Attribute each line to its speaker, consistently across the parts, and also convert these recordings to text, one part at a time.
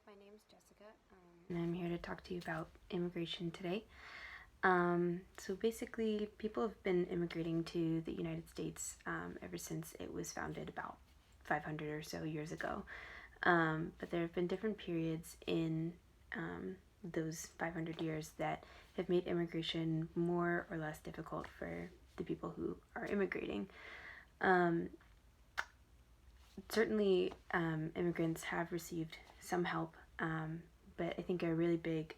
Speaker 1: My name's Jessica, and I'm here to talk to you about immigration today. So basically, people have been immigrating to the United States ever since it was founded about 500 or so years ago. But there have been different periods in those 500 years that have made immigration more or less difficult for the people who are immigrating. Certainly, immigrants have received some help, but I think a really big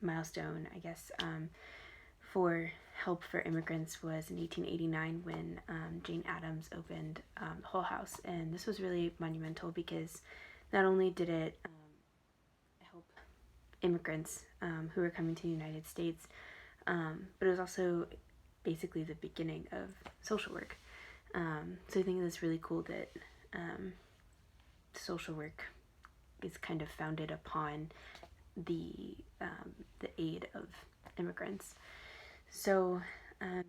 Speaker 1: milestone, I guess, for help for immigrants was in 1889 when Jane Addams opened Hull House, and this was really monumental because not only did it help immigrants who were coming to the United States, but it was also basically the beginning of social work. So I think it's really cool that social work is kind of founded upon the aid of immigrants. So there are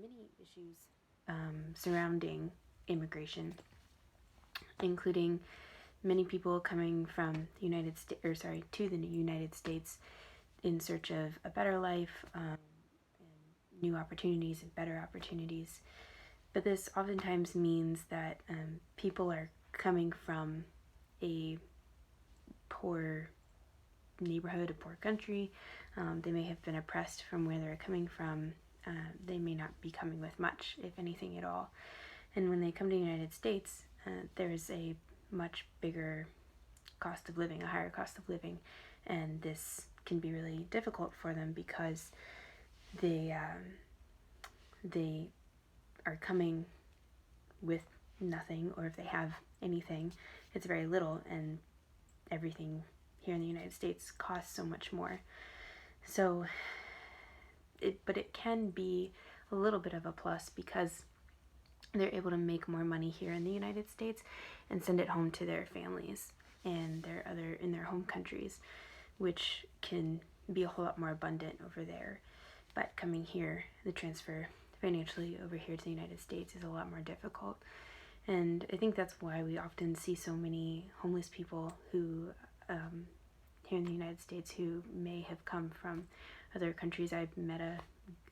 Speaker 1: many issues surrounding immigration, including many people coming from the United States, to the United States in search of a better life, and new opportunities and better opportunities. But this oftentimes means that people are coming from a poor neighborhood, a poor country. They may have been oppressed from where they're coming from. They may not be coming with much, if anything at all. And when they come to the United States, there's a much bigger cost of living, a higher cost of living, and this can be really difficult for them because they are coming with nothing, or if they have anything, it's very little, and everything here in the United States costs so much more. So, but it can be a little bit of a plus because they're able to make more money here in the United States and send it home to their families and in their home countries, which can be a whole lot more abundant over there. But coming here, the transfer financially over here to the United States is a lot more difficult. And I think that's why we often see so many homeless people who here in the United States who may have come from other countries. I met a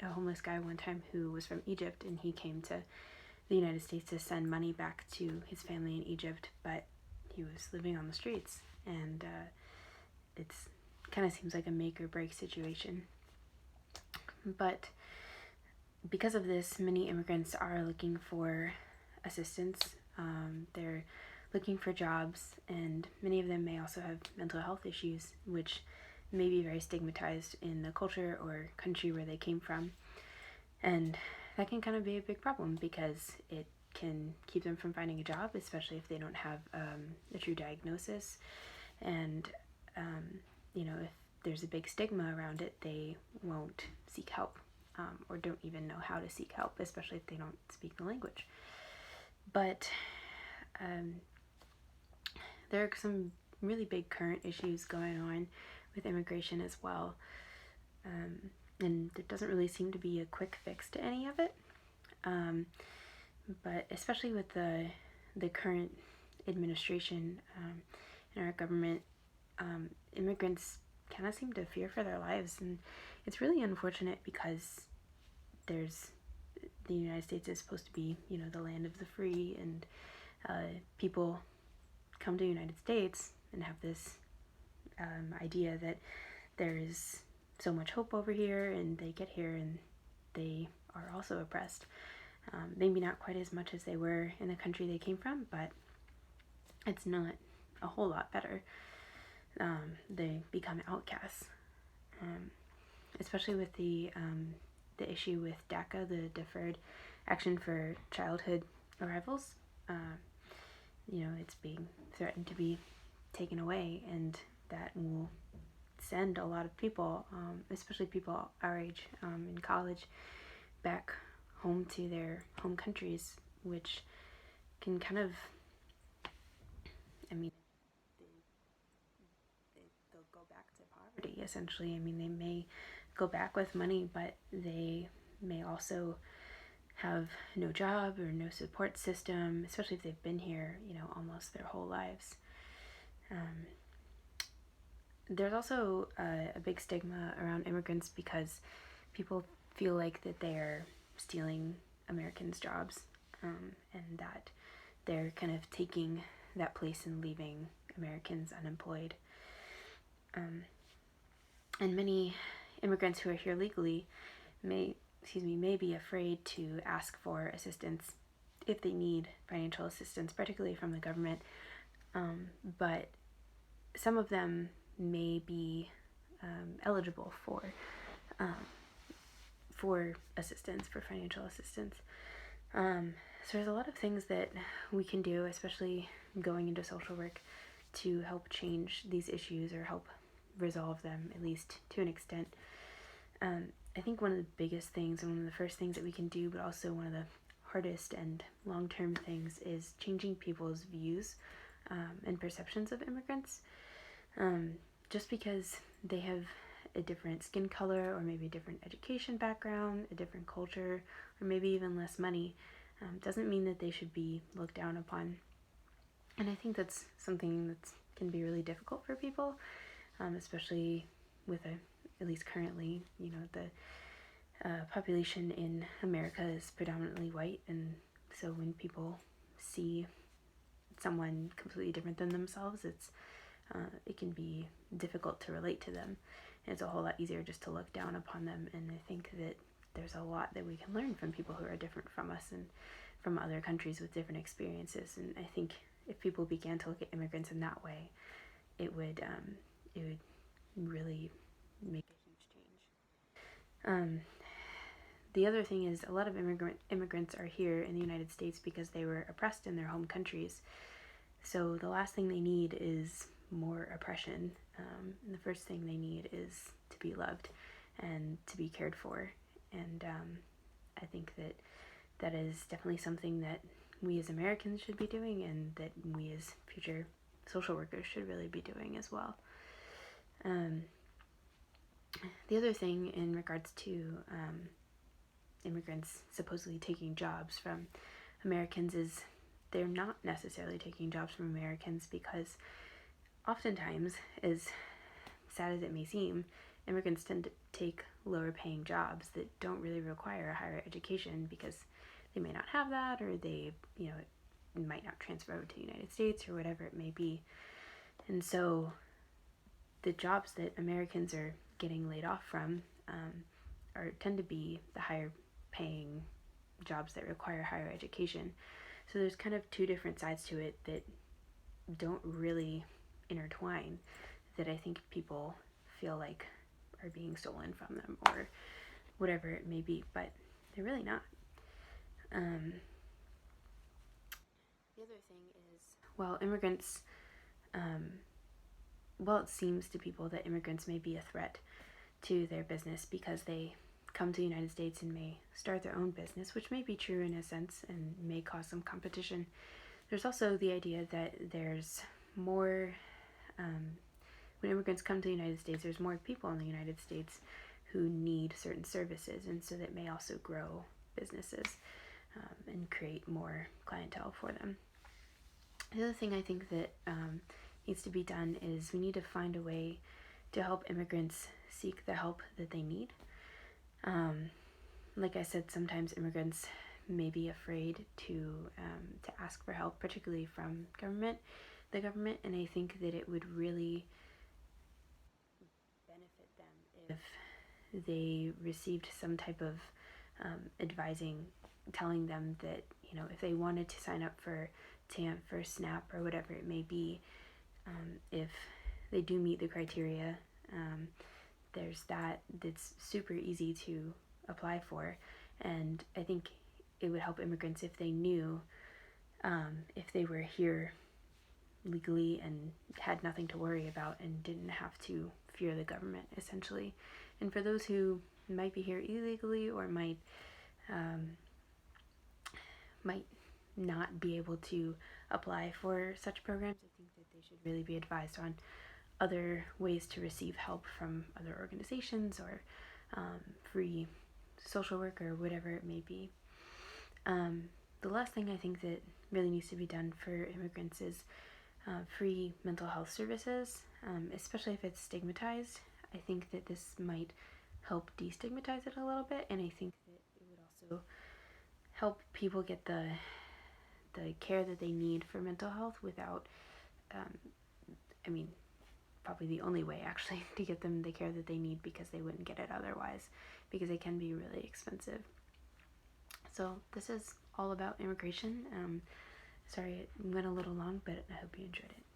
Speaker 1: homeless guy one time who was from Egypt, and he came to the United States to send money back to his family in Egypt, but he was living on the streets, and it's kind of seems like a make or break situation. But because of this, many immigrants are looking for assistance. They're looking for jobs, and many of them may also have mental health issues, which may be very stigmatized in the culture or country where they came from. And that can kind of be a big problem because it can keep them from finding a job, especially if they don't have a true diagnosis. And, if there's a big stigma around it, they won't seek help, or don't even know how to seek help, especially if they don't speak the language. But there are some really big current issues going on with immigration as well. And there doesn't really seem to be a quick fix to any of it. But especially with the current administration in our government, immigrants kind of seem to fear for their lives. And it's really unfortunate because the United States is supposed to be, the land of the free, and people come to the United States and have this idea that there is so much hope over here, and they get here and they are also oppressed. Maybe not quite as much as they were in the country they came from, but it's not a whole lot better. They become outcasts, especially with the issue with DACA, the Deferred Action for Childhood Arrivals. It's being threatened to be taken away, and that will send a lot of people, especially people our age in college, back home to their home countries, which can kind of, they'll go back to poverty, essentially. They may go back with money, but they may also have no job or no support system, especially if they've been here, almost their whole lives. There's also a big stigma around immigrants because people feel like that they're stealing Americans' jobs, and that they're kind of taking that place and leaving Americans unemployed. And many immigrants who are here legally may be afraid to ask for assistance if they need financial assistance, particularly from the government. But some of them may be eligible for assistance, for financial assistance. So there's a lot of things that we can do, especially going into social work, to help change these issues or help resolve them, at least to an extent. I think one of the biggest things and one of the first things that we can do, but also one of the hardest and long-term things, is changing people's views and perceptions of immigrants. Just because they have a different skin color or maybe a different education background, a different culture, or maybe even less money, doesn't mean that they should be looked down upon. And I think that's something that can be really difficult for people, especially with at least currently, the population in America is predominantly white, and so when people see someone completely different than themselves, it can be difficult to relate to them. And it's a whole lot easier just to look down upon them. And I think that there's a lot that we can learn from people who are different from us and from other countries with different experiences. And I think if people began to look at immigrants in that way, it would really make a huge change. The other thing is, a lot of immigrants are here in the United States because they were oppressed in their home countries. So the last thing they need is more oppression. And the first thing they need is to be loved and to be cared for. And I think that is definitely something that we as Americans should be doing, and that we as future social workers should really be doing as well. The other thing in regards to immigrants supposedly taking jobs from Americans is they're not necessarily taking jobs from Americans, because oftentimes, as sad as it may seem, immigrants tend to take lower paying jobs that don't really require a higher education because they may not have that, or they, might not transfer over to the United States or whatever it may be. And so the jobs that Americans are getting laid off from tend to be the higher paying jobs that require higher education. So there's kind of two different sides to it that don't really intertwine, that I think people feel like are being stolen from them or whatever it may be, but they're really not. The other thing is, well, immigrants, it seems to people that immigrants may be a threat to their business because they come to the United States and may start their own business, which may be true in a sense and may cause some competition. There's also the idea that there's more, when immigrants come to the United States, there's more people in the United States who need certain services, and so that may also grow businesses and create more clientele for them. The other thing I think that needs to be done is we need to find a way to help immigrants seek the help that they need. Like I said, sometimes immigrants may be afraid to ask for help, particularly from the government, and I think that it would really benefit them if they received some type of advising, telling them that, if they wanted to sign up for TAMP, for SNAP, or whatever it may be, if they do meet the criteria, there's that's super easy to apply for. And I think it would help immigrants if they knew, if they were here legally and had nothing to worry about and didn't have to fear the government, essentially. And for those who might be here illegally or might not be able to apply for such programs, I think that they should really be advised on other ways to receive help from other organizations or free social work or whatever it may be. The last thing I think that really needs to be done for immigrants is free mental health services, especially if it's stigmatized. I think that this might help destigmatize it a little bit, and I think that it would also help people get the care that they need for mental health without, I mean, probably the only way actually to get them the care that they need, because they wouldn't get it otherwise, because it can be really expensive. So this is all about immigration. Sorry it went a little long, but I hope you enjoyed it.